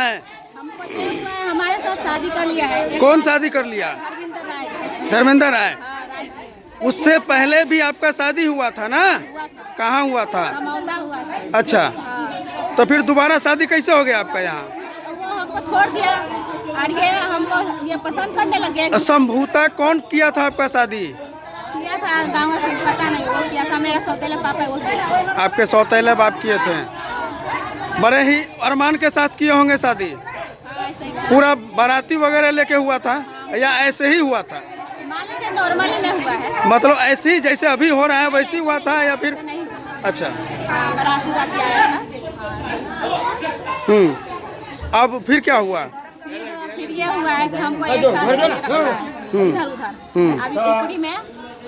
है? हमको ये हुआ है, हमारे साथ शादी कर लिया है। कौन शादी कर लिया? धर्मेंद्र राय। धर्मेंद्र राय। हाँ, राय जी। उससे पहले भी आपका शादी हुआ था ना? हुआ था। कहाँ हुआ था? समौदा हुआ था। अच्छा, हाँ। तो फिर दोबारा शादी कैसे हो गया आपका यहाँ? वो हमको छोड़ दिया और ये हमको ये पसंद करने लगे। संभवतः कौन किया था आपका शादी? किया था गाँव से, पता नहीं वो किया था, मेरा सौतेला पापा वो किया। आपके सौतेले बाप किए थे? बड़े ही अरमान के साथ किए होंगे शादी? हाँ, ऐसे ही पूरा बाराती वगैरह लेके हुआ था या ऐसे ही हुआ था? मान लीजिए नॉर्मली में हुआ है। मतलब ऐसे ही जैसे अभी हो रहा है वैसे ही हुआ था या फिर? नहीं हुआ। अच्छा। हाँ, बाराती राती आया था। हाँ, ऐसे ही। अब फिर क्या हुआ? फिर ये हुआ है कि हमको एक साल से रखा है इधर उधर। अभी चिपड़ी में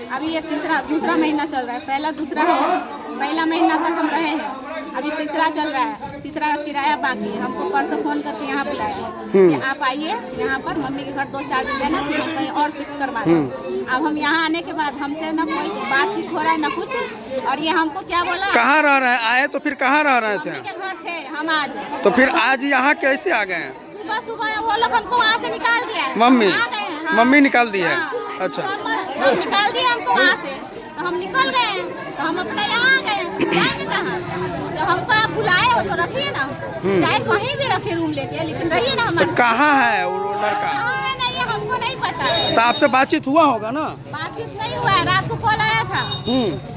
अभी ये दूसरा महीना चल रहा है। पहला दूसरा है, पहला महीना तक हम रहे हैं, अभी तीसरा चल रहा है। तीसरा का किराया बाकी है। हमको परसों फोन करके यहाँ बुलाया कि आप आइए यहाँ पर, मम्मी के घर 2-4 दिन रहना, फिर हम कहीं और शिफ्ट करवा दें। अब हम यहाँ आने के बाद हमसे न कोई बातचीत हो रहा है न कुछ, और ये हमको क्या बोला। कहाँ रह रहे हैं? आए तो फिर कहाँ रह रहे थे? मम्मी के घर थे हम आज। तो फिर आज यहाँ कैसे आ गए? सुबह सुबह वो लोग हमको वहाँ से निकाल दिया है। मम्मी? आ गए हैं, हाँ। मम्मी निकाल दी है? हाँ। अच्छा। सब निकाल दिया हमको वहाँ से, तो हम निकल गए, तो हम अपना यहाँ आ गए। जाएंगे कहाँ? जब हमको आप बुलाए हो तो रखिए ना, चाहे कहीं भी रखे रूम लेके, लेकिन रहिए ना हमारे साथ। कहाँ है वो लड़का? नहीं, हमको नहीं पता। तो आपसे बातचीत हुआ होगा ना? बातचीत नहीं हुआ है, रात को कॉल आया था।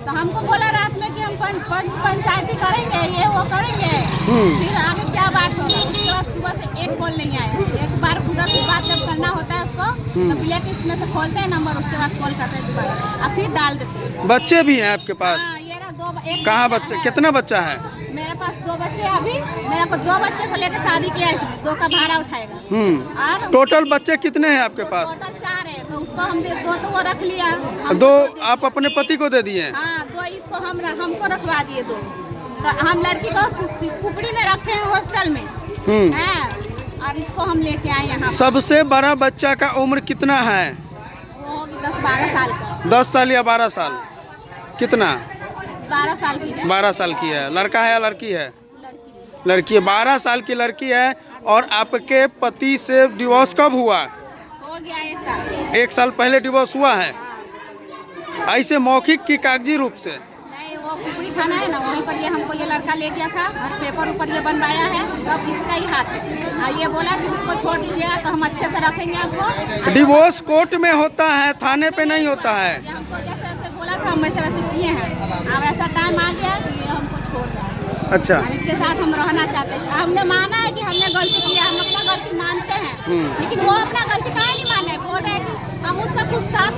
तो हमको बोला रात में कि हम पंचायती करेंगे, ये वो करेंगे, फिर आगे क्या बात होगा। उसके बाद सुबह से एक कॉल नहीं आया। एक बार उधर से बात जब करना होता है उसको, तो ब्लैक लिस्ट में से खोलते हैं नंबर, उसके बाद कॉल करते हैं दोबारा, और फिर डाल देते हैं। बच्चे भी हैं आपके पास? हाँ, ये रहा एक कहाँ बच्चे? कितना बच्चा है? मेरे पास 2 बच्चे। अभी मेरे को 2 बच्चे को लेकर शादी किया है इसने, 2 का भाड़ा उठाएगा। और टोटल बच्चे कितने हैं आपके पास? टोटल 4 है, तो उसको हम 2 तो वो रख लिया। 2 आप अपने पति को दे दिए? हाँ, 2 इसको हमको रखवा दिए 2। तो हम लड़की को कुपड़ी में रखे हैं हॉस्टल में है, और इसको हम लेके आए यहाँ। सबसे बड़ा बच्चा का उम्र कितना है? वो होगी 10-12 साल का। 10 साल या 12 साल? कितना? 12 साल की है। 12 साल की है। लड़का है या लड़की है? लड़की। लड़की है। 12 साल की लड़की है। और आपके पति से डिवोर्स कब हुआ? हो गया 1 साल। 1 साल पहले डिवोर्स हुआ है? ऐसे मौखिक की कागजी रूप से? नहीं, वो कुपड़ी खाना है ना, वहीं पर ये हमको ये लड़का ले गया था, और पेपर ऊपर ये बनवाया है, सब इसका ही हाथ है। और ये बोला कि उसको छोड़ दीजिएगा तो हम अच्छे से रखेंगे आपको। डिवोर्स कोर्ट में होता है, थाने पे नहीं होता है। ये हमको जैसे ऐसे बोला था, हम वैसे वैसे किए हैं। अब ऐसा टाइम आ गया कि ये हमको छोड़ रहा है। अच्छा। अब इसके साथ हम रहना चाहते हैं। हमने माना है कि हमने गलती किया, हम अपना गलती मानते हैं, लेकिन वो अपना गलती काहे नहीं माने। बोल रहे हैं कि हम उसका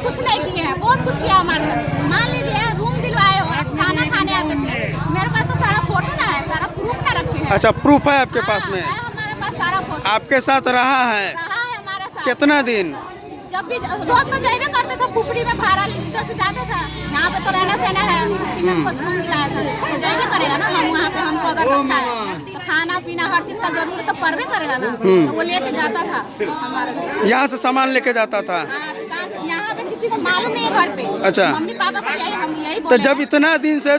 कुछ नहीं किए हैं, बहुत कुछ किया हमारे साथ। मान लीजिए रूम दिलवाए हो, आप खाना खाने आते थे, मेरे पास तो सारा फोटो ना है, सारा प्रूफ ना रखे हैं। अच्छा, प्रूफ है आपके पास में? हमारे पास सारा फोटो आपके साथ रहा है? रहा है हमारे साथ। कितना दिन? जब भी रोज तो जाइए करते थे, पुपड़ी में भाड़ा इधर से जाते था। यहाँ पे तो रहना सहना है, हमको रूम दिलाया था, तो जाइए करेगा ना। हम वहाँ पे हमको अगर रखा है तो खाना पीना हर चीज का जरूरत तो पड़बे करेगा ना। तो वो लेके जाता था हमारे यहाँ से सामान लेके जाता था? दुकान से। यहाँ पे किसी को मालूम नहीं है घर पे। अच्छा। मम्मी पापा को यही हम यही तो बोले। जब इतना दिन से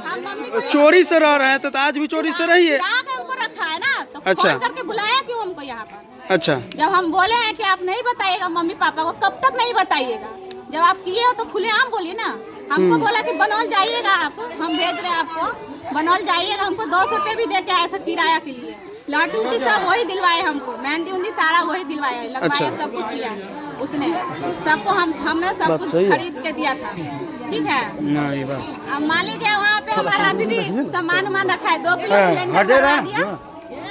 चोरी से रह रहे हैं तो आज भी चोरी से रहिए? हमको रखा है ना, तो अच्छा। फोन करके बुलाया क्यों हमको यहाँ पर? अच्छा। जब हम बोले हैं कि आप नहीं बताइएगा मम्मी पापा को, कब तक नहीं बताइएगा? जब आप किए हो तो खुलेआम बोलिए ना। हमको बोला कि बनौल जाइएगा आप, हम भेज रहे हैं आपको, बनौल जाइएगा। हमको 200 रुपये भी दे के आया था किराया के लिए। लाटू उटी सब वही दिलवाए हमको, मेहंदी उंदी सारा वही दिलवाया, लगवाया। अच्छा। सब कुछ किया उसने, सबको हमें सब कुछ खरीद के दिया था। ठीक है। अब मान लीजिए वहाँ पे हमारा अभी भी सामान उमान रखा है। 2 किलो सिलेंडर भरवा दिया।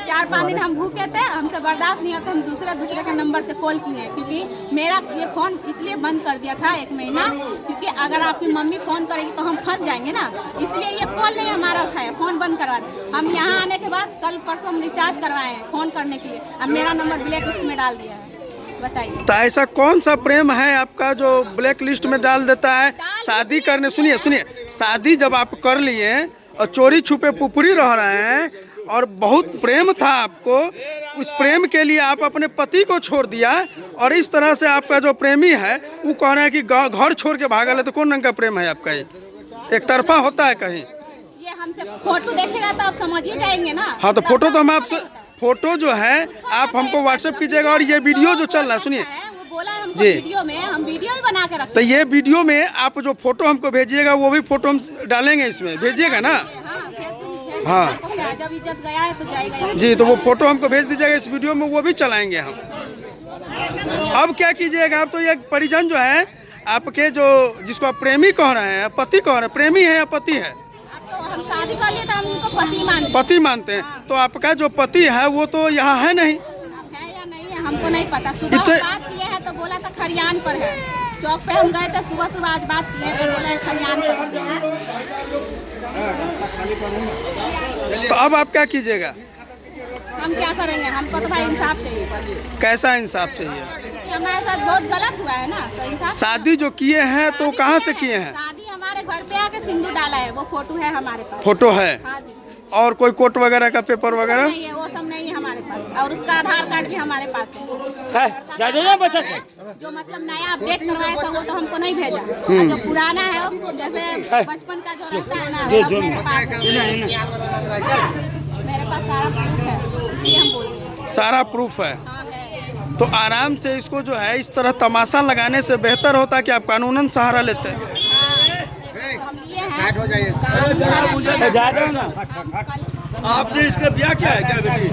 4-5 दिन हम भूखे थे, हमसे बर्दाश्त नहीं होता, हम दूसरे के नंबर से कॉल किए हैं। क्योंकि मेरा ये फ़ोन इसलिए बंद कर दिया था 1 महीना, क्योंकि अगर आपकी मम्मी फ़ोन करेगी तो हम फंस जाएंगे ना, इसलिए ये कॉल नहीं हमारा उठाया, फ़ोन बंद करवा दिया। हम यहाँ आने के बाद कल परसों हम रिचार्ज करवाए हैं फ़ोन करने के लिए। अब मेरा नंबर ब्लैक लिस्ट में डाल दिया है। बताइए, तो ऐसा कौन सा प्रेम है आपका जो ब्लैक लिस्ट में डाल देता है? शादी करने, सुनिए, शादी जब आप कर लिए और चोरी छुपे पुपड़ी रह रहे हैं, और बहुत प्रेम था आपको, उस प्रेम के लिए आप अपने पति को छोड़ दिया, और इस तरह से आपका जो प्रेमी है वो कह रहा है कि घर छोड़ के भागा ले, तो कौन रंग का प्रेम है आपका? ये एक तरफा होता है कहीं? ये हमसे फोटो देखेगा तो आप समझ ही जाएंगे ना। हाँ, तो फोटो तो हम आपसे फोटो जो है आप हमको व्हाट्सएप कीजिएगा, और ये वीडियो जो चल रहा है सुनिए वो बोला हमको जी। वीडियो में, हम वीडियो ही बना के रखते तो ये वीडियो में आप जो फोटो हमको भेजिएगा वो भी फोटो हम डालेंगे इसमें, भेजिएगा ना। हैं। हाँ, फिर हाँ। हमको क्या, जब इज्जत गया है तो जाएगा। जी, तो वो फोटो हमको भेज दीजिएगा इस वीडियो में, वो भी चलाएंगे हम। अब क्या कीजिएगा, अब तो ये परिजन जो है आपके, जो जिसको आप प्रेमी कह रहे हैं, पति कह रहे हैं, प्रेमी है या पति है? अब तो हम शादी कर लिए तो हम उनको पति मानते हैं। पति मानते हैं। तो आपका जो पति है वो तो यहाँ है नहीं। अब है या नहीं है हमको नहीं पता। सुबह इतने- हम बात किए हैं तो बोला था खरियान पर है, चौक पे हम गए थे सुबह सुबह, आज बात किए तो बोला है खरियान पर है। तो अब आप क्या कीजिएगा? हम क्या करेंगे, हमको तो भाई इंसाफ चाहिए बस, कैसा इंसाफ चाहिए? क्योंकि हमारे साथ बहुत गलत हुआ है ना, तो इंसाफ। शादी जो किए हैं तो कहाँ से किए हैं? शादी हमारे घर पे आके सिंदूर डाला है, वो फोटो है हमारे पास। फोटो है? हाँ जी। और कोई कोर्ट वगैरह का पेपर वगैरह? नहीं है, वो सब नहीं है हमारे पास, और उसका आधार कार्ड भी हमारे पास है। जो मतलब नया अपडेट करवाया था वो तो हमको नहीं भेजा, और जो पुराना है वो जैसे बचपन का जो रहता है ना, सब मेरे पास है। मेरे पास सारा प्रूफ है, इसलिए हम बोल रहे हैं। सारा प्रूफ है। हाँ है। तो आराम से इसको जो है इस तरह तमाशा लगाने से बेहतर होता कि आप कानूनन सहारा लेते हैं। हाँ, तो हम लिए हैं। हो जाइए। आपने इसका ब्याह किया है क्या बेटी?